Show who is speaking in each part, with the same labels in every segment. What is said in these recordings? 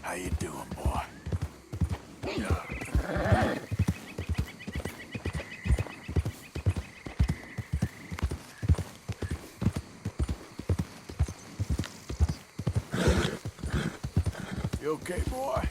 Speaker 1: How you doing, boy? You okay, boy?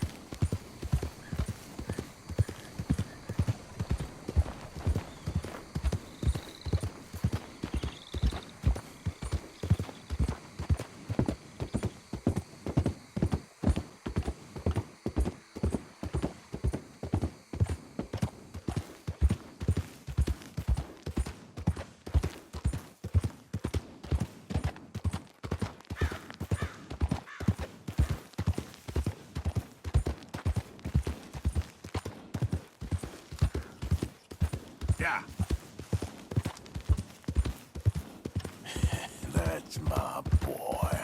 Speaker 1: Yeah. That's my boy.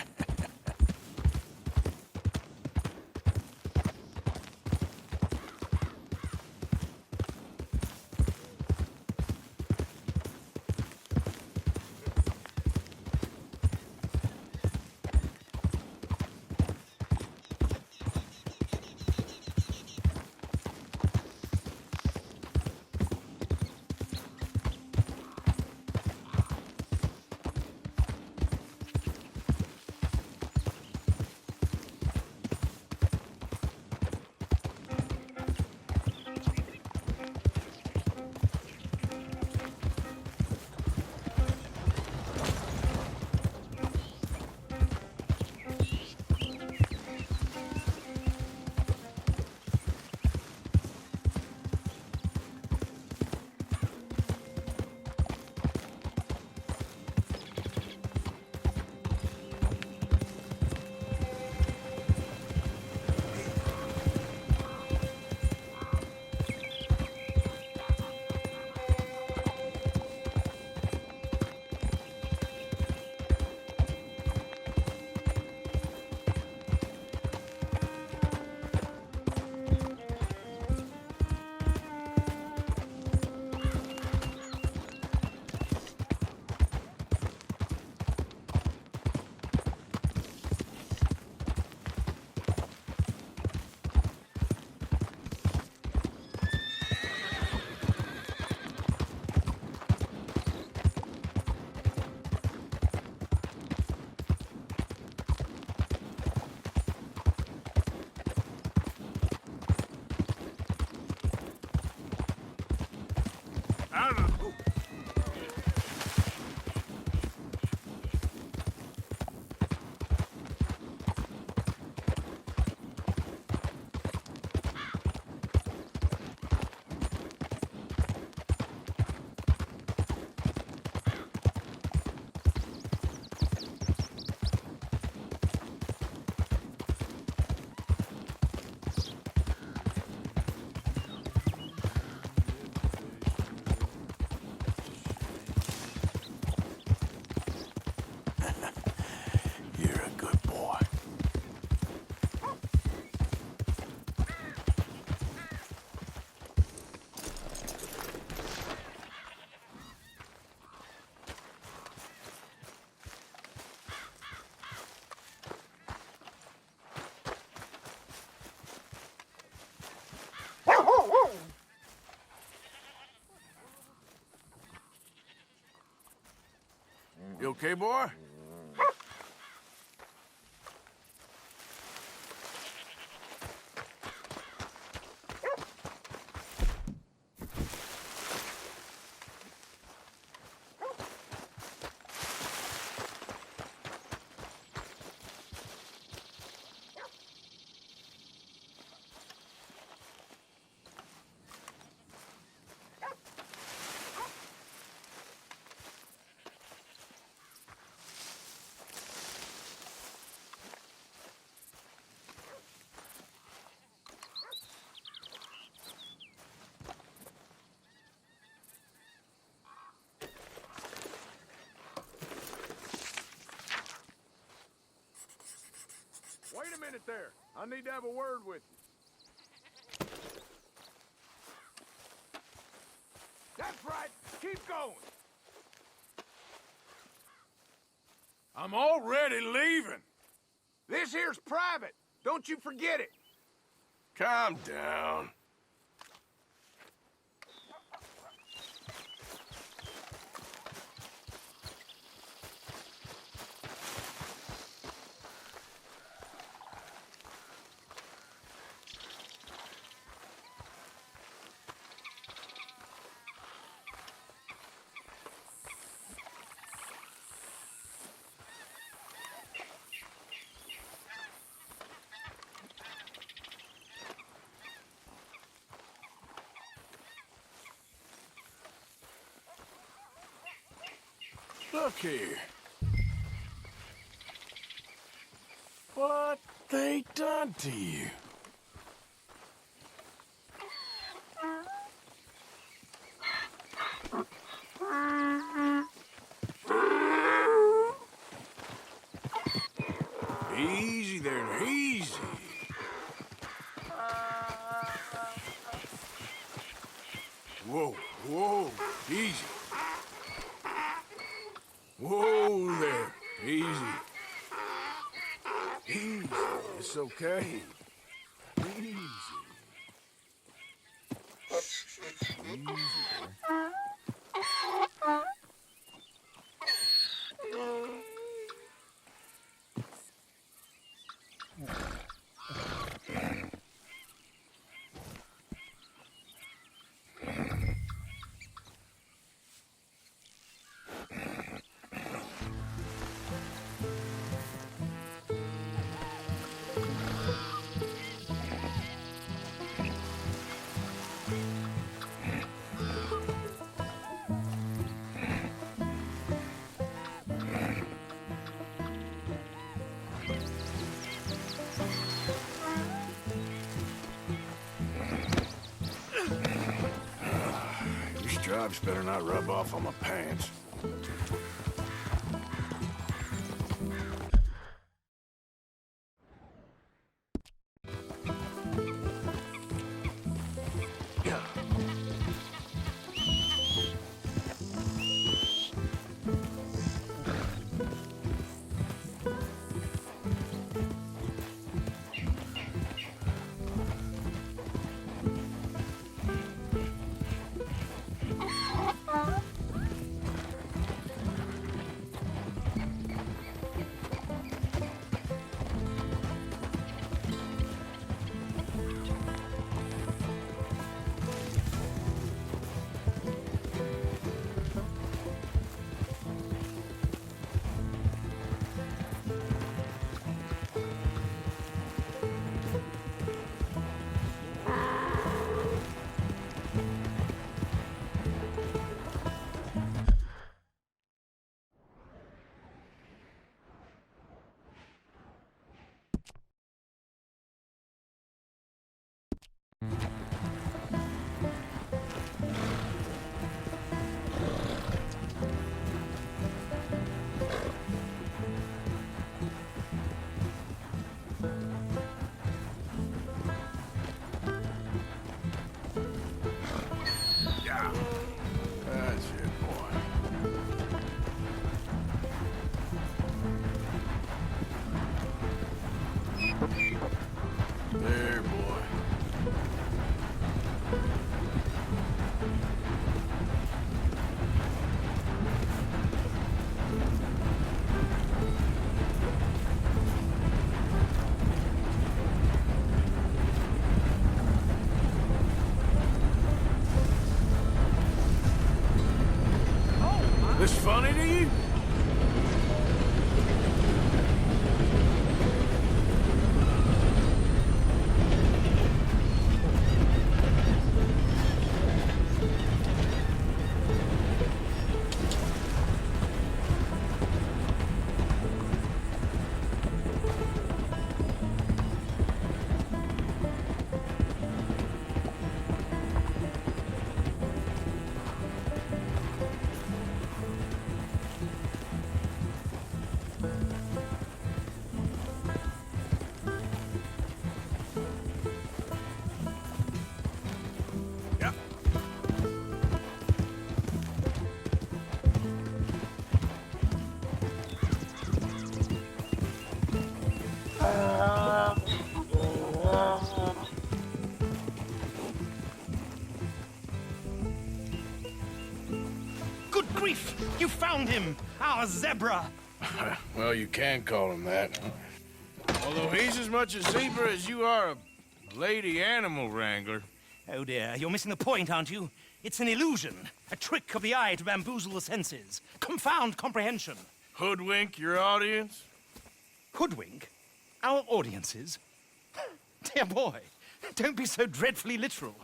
Speaker 1: You're a good boy. You okay, boy? minute there. I need to have a word with you. That's right. Keep going. I'm already leaving. This here's private. Don't you forget it. Calm down. Look here. What they done to you? Easy there, easy. Whoa, whoa, easy. Whoa there, easy. Easy, it's okay. Easy. Easy there. Stripes better not rub off on my pants. That's it, boy. There, boy. This funny to you?
Speaker 2: You found him, our zebra.
Speaker 1: Well, you can call him that. Although he's as much a zebra as you are a lady animal wrangler.
Speaker 2: Oh dear, you're missing the point, aren't you? It's an illusion, a trick of the eye to bamboozle the senses, confound comprehension.
Speaker 1: Hoodwink your audience?
Speaker 2: Hoodwink? Our audiences? Dear boy, don't be so dreadfully literal.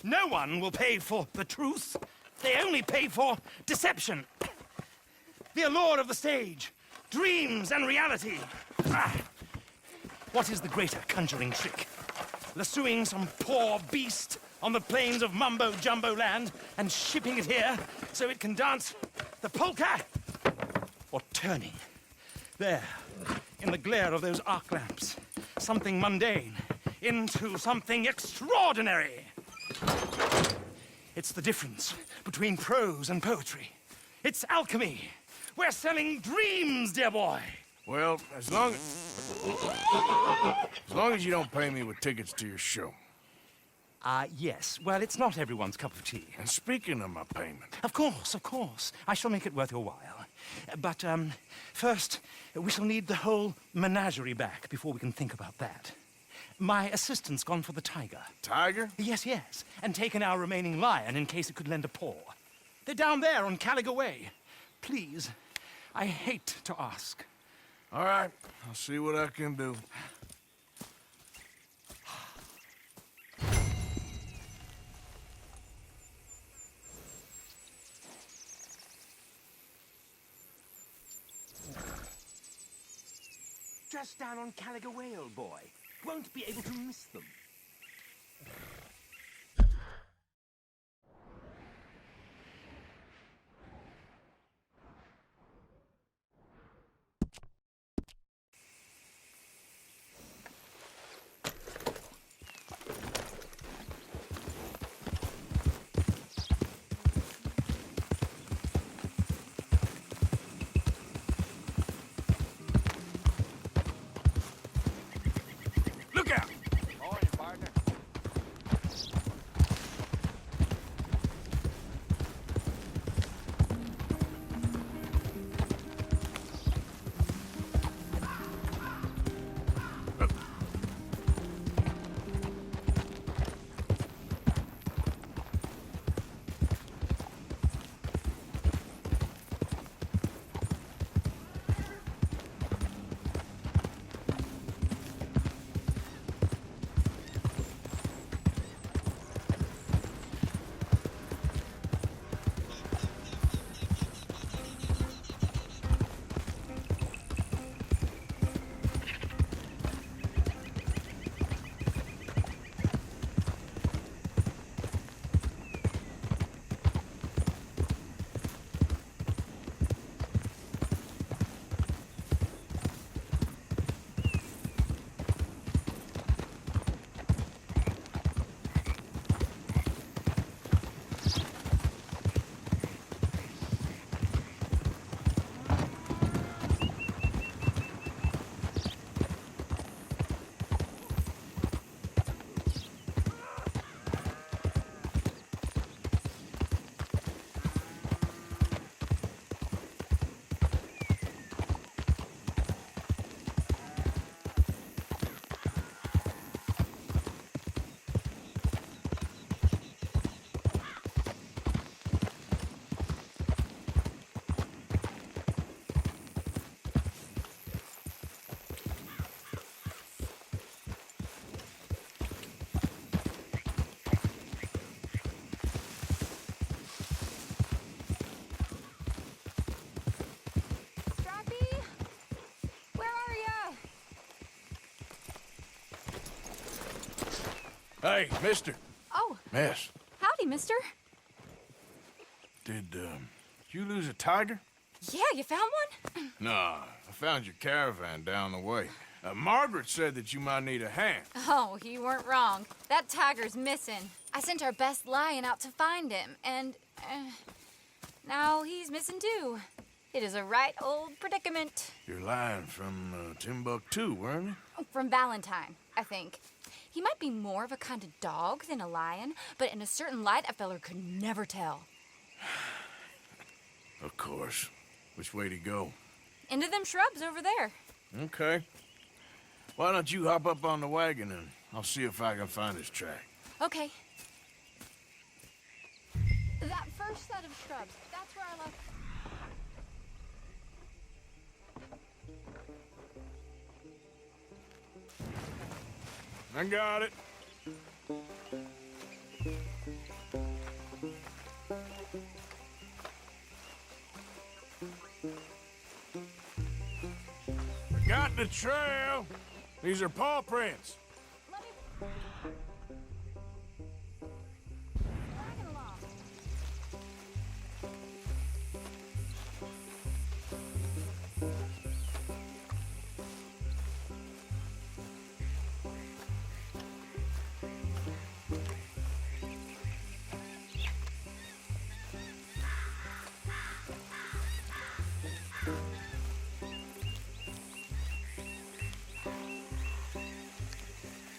Speaker 2: No one will pay for the truth. They only pay for deception. The allure of the stage, dreams and reality. What is the greater conjuring trick? Lassoing some poor beast on the plains of mumbo-jumbo land and shipping it here so it can dance the polka? Or turning, there, in the glare of those arc lamps, something mundane into something extraordinary? It's the difference between prose and poetry. It's alchemy. We're selling dreams, dear boy.
Speaker 1: Well, as long as you don't pay me with tickets to your show.
Speaker 2: Yes. Well, it's not everyone's cup of tea.
Speaker 1: And speaking of my payment...
Speaker 2: Of course. I shall make it worth your while. But, first, we shall need the whole menagerie back before we can think about that. My assistant's gone for the tiger.
Speaker 1: Tiger?
Speaker 2: Yes. And taken our remaining lion in case it could lend a paw. They're down there on Caliga Way. Please, I hate to ask.
Speaker 1: All right, I'll see what I can do.
Speaker 2: Just down on Caliga Way, old boy. Won't be able to miss them.
Speaker 1: Hey, mister.
Speaker 3: Oh.
Speaker 1: Miss.
Speaker 3: Howdy, mister.
Speaker 1: Did you lose a tiger?
Speaker 3: Yeah, you found one?
Speaker 1: Nah, I found your caravan down the way. Margaret said that you might need a hand.
Speaker 3: Oh, you weren't wrong. That tiger's missing. I sent our best lion out to find him, and now he's missing too. It is a right old predicament.
Speaker 1: You're lying from Timbuktu, weren't you?
Speaker 3: From Valentine, I think. He might be more of a kind of dog than a lion, but in a certain light, a feller could never tell.
Speaker 1: Of course. Which way to go?
Speaker 3: Into them shrubs over there.
Speaker 1: Okay. Why don't you hop up on the wagon and I'll see if I can find his track.
Speaker 3: Okay. That first set of shrubs, that's where I left...
Speaker 1: I got it. Got the trail. These are paw prints.
Speaker 3: Let me... Dragging along.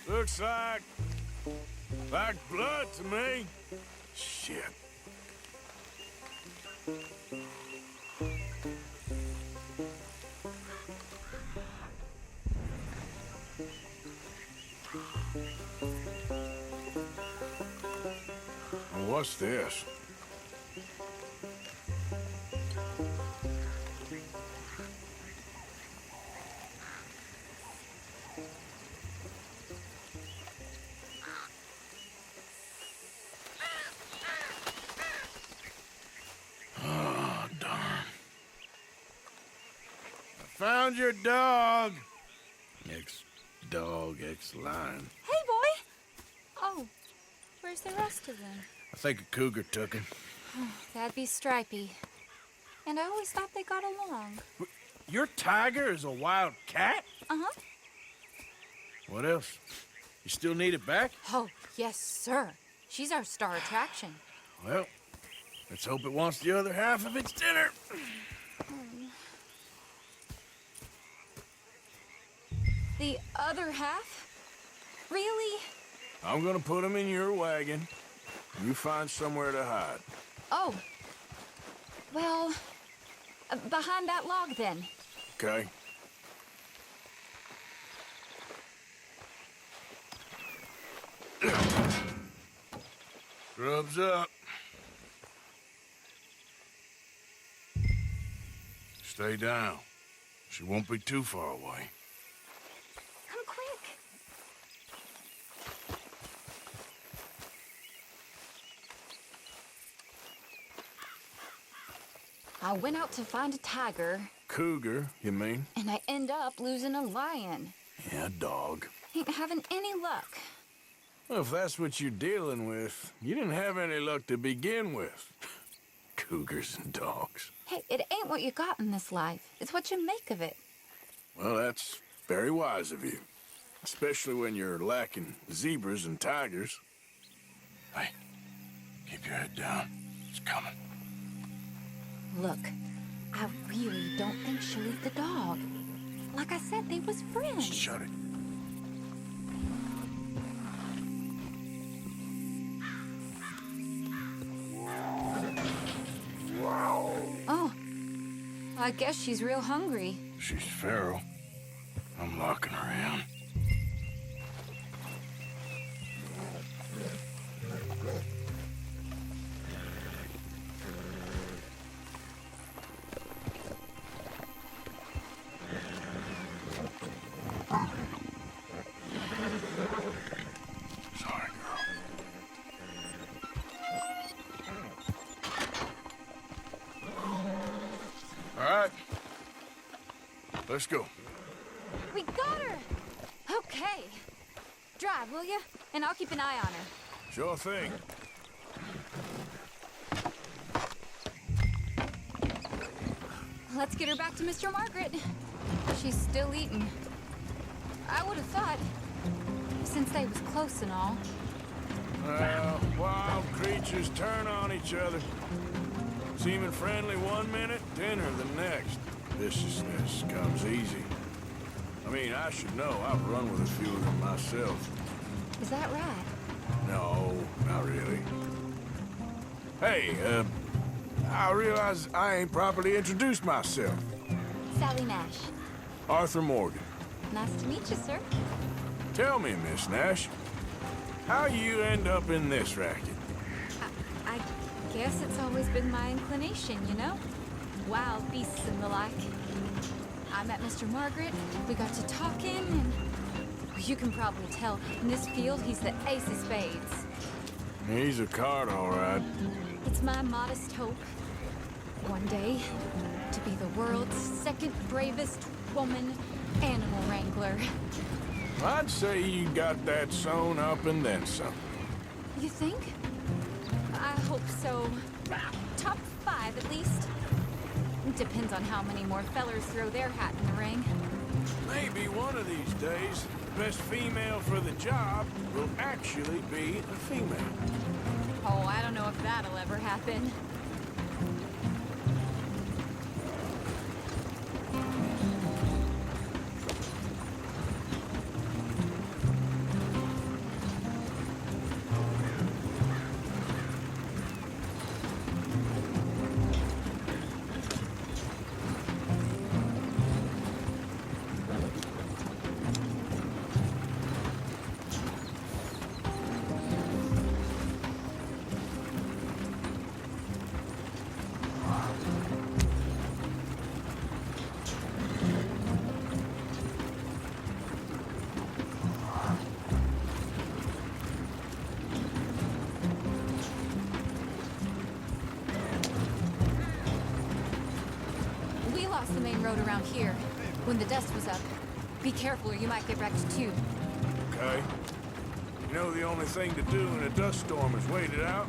Speaker 1: Looks like blood to me. Shit. Well, what's this? Found your dog. Ex-dog, ex-lion.
Speaker 3: Hey, boy! Oh, where's the rest of them?
Speaker 1: I think a cougar took him.
Speaker 3: That'd be Stripey. And I always thought they got along.
Speaker 1: Your tiger is a wild cat?
Speaker 3: Uh-huh.
Speaker 1: What else? You still need it back?
Speaker 3: Oh, yes, sir. She's our star attraction.
Speaker 1: Well, let's hope it wants the other half of its dinner.
Speaker 3: The other half? Really?
Speaker 1: I'm gonna put him in your wagon. You find somewhere to hide.
Speaker 3: Oh. Well, behind that log, then.
Speaker 1: Okay. Scrubs up. Stay down. She won't be too far away.
Speaker 3: Come quick. I went out to find a tiger.
Speaker 1: Cougar, you mean?
Speaker 3: And I end up losing a lion.
Speaker 1: Yeah, dog.
Speaker 3: Ain't having any luck.
Speaker 1: Well, if that's what you're dealing with, you didn't have any luck to begin with. Cougars and dogs.
Speaker 3: Hey, it ain't what you got in this life. It's what you make of it.
Speaker 1: Well, that's very wise of you. Especially when you're lacking zebras and tigers. Hey, keep your head down. It's coming.
Speaker 3: Look, I really don't think she'll eat the dog. Like I said, they was friends.
Speaker 1: Shut it.
Speaker 3: Oh, I guess she's real hungry.
Speaker 1: She's feral. I'm locking her in. Sorry, girl. All right. Let's go.
Speaker 3: We got her! Okay. Drive, will you? And I'll keep an eye on her.
Speaker 1: Sure thing.
Speaker 3: Let's get her back to Mr. Margaret. She's still eating. I would have thought, since they was close and all.
Speaker 1: Well, wild creatures turn on each other. Seeming friendly one minute, dinner the next. Viciousness comes easy. I mean, I should know. I've run with a few of them myself.
Speaker 3: Is that right?
Speaker 1: No, not really. Hey, I realize I ain't properly introduced myself.
Speaker 3: Sally Nash.
Speaker 1: Arthur Morgan.
Speaker 3: Nice to meet you, sir.
Speaker 1: Tell me, Miss Nash, how you end up in this racket?
Speaker 3: I guess it's always been my inclination, you know? Wild beasts and the like. I met Mr. Margaret, we got to talking, and you can probably tell, in this field, he's the ace of spades.
Speaker 1: He's a card, all right.
Speaker 3: It's my modest hope, one day, to be the world's second bravest woman animal wrangler.
Speaker 1: I'd say you got that sewn up and then some.
Speaker 3: You think? I hope so. Top 5, at least. Depends on how many more fellers throw their hat in the ring.
Speaker 1: Maybe one of these days, the best female for the job will actually be a female.
Speaker 3: Oh, I don't know if that'll ever happen. The main road around here when the dust was up. Be careful or you might get wrecked too.
Speaker 1: Okay. You know the only thing to do in a dust storm is wait it out?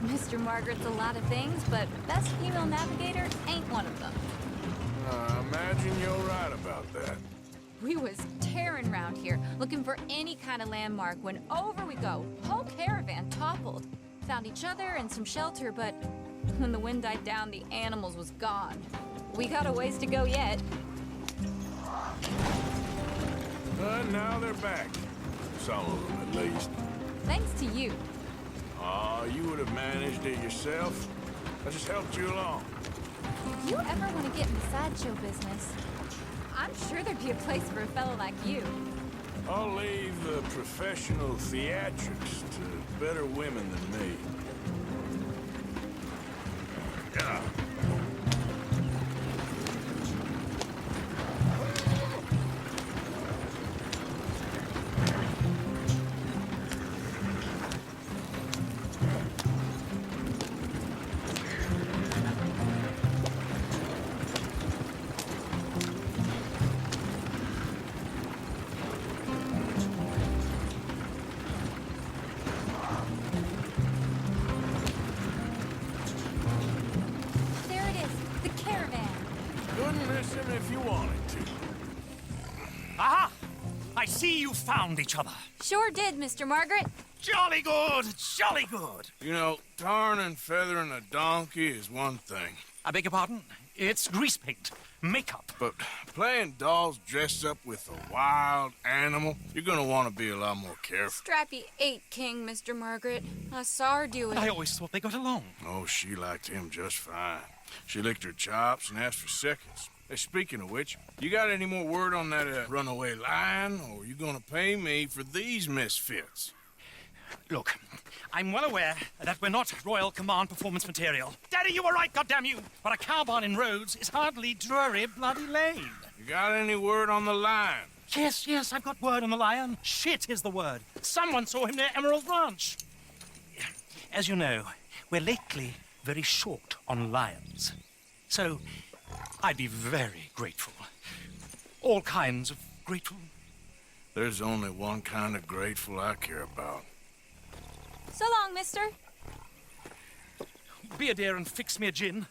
Speaker 3: Mr. Margaret's a lot of things, but best female navigator ain't one of them.
Speaker 1: I imagine you're right about that.
Speaker 3: We was tearing around here, looking for any kind of landmark when over we go. Whole caravan toppled. Found each other and some shelter, but when the wind died down, the animals was gone. We got a ways to go yet.
Speaker 1: But now they're back. Some of them, at least.
Speaker 3: Thanks to you.
Speaker 1: Aw, you would have managed it yourself. I just helped you along.
Speaker 3: If you ever want to get in the sideshow business, I'm sure there'd be a place for a fellow like you.
Speaker 1: I'll leave the professional theatrics to better women than me. Yeah. If you wanted to.
Speaker 2: Aha! I see you found each other.
Speaker 3: Sure did, Mr. Margaret.
Speaker 2: Jolly good, jolly good.
Speaker 1: You know, tarring and feathering a donkey is one thing.
Speaker 2: I beg your pardon? It's grease paint, makeup.
Speaker 1: But playing dolls dressed up with a wild animal, you're gonna want to be a lot more careful.
Speaker 3: Strappy ate King, Mr. Margaret. I saw her do it.
Speaker 2: I always thought they got along.
Speaker 1: Oh, she liked him just fine. She licked her chops and asked for seconds. Hey, speaking of which, you got any more word on that runaway lion, or are you gonna pay me for these misfits?
Speaker 2: Look, I'm well aware that we're not Royal Command performance material. Daddy, you were right, goddamn you! But a cow barn in Rhodes is hardly Drury Bloody Lane.
Speaker 1: You got any word on the lion?
Speaker 2: Yes, I've got word on the lion. Shit is the word. Someone saw him near Emerald Ranch. As you know, we're lately very short on lions. So, I'd be very grateful. All kinds of grateful.
Speaker 1: There's only one kind of grateful I care about.
Speaker 3: So long, mister.
Speaker 2: Be a dear and fix me a gin.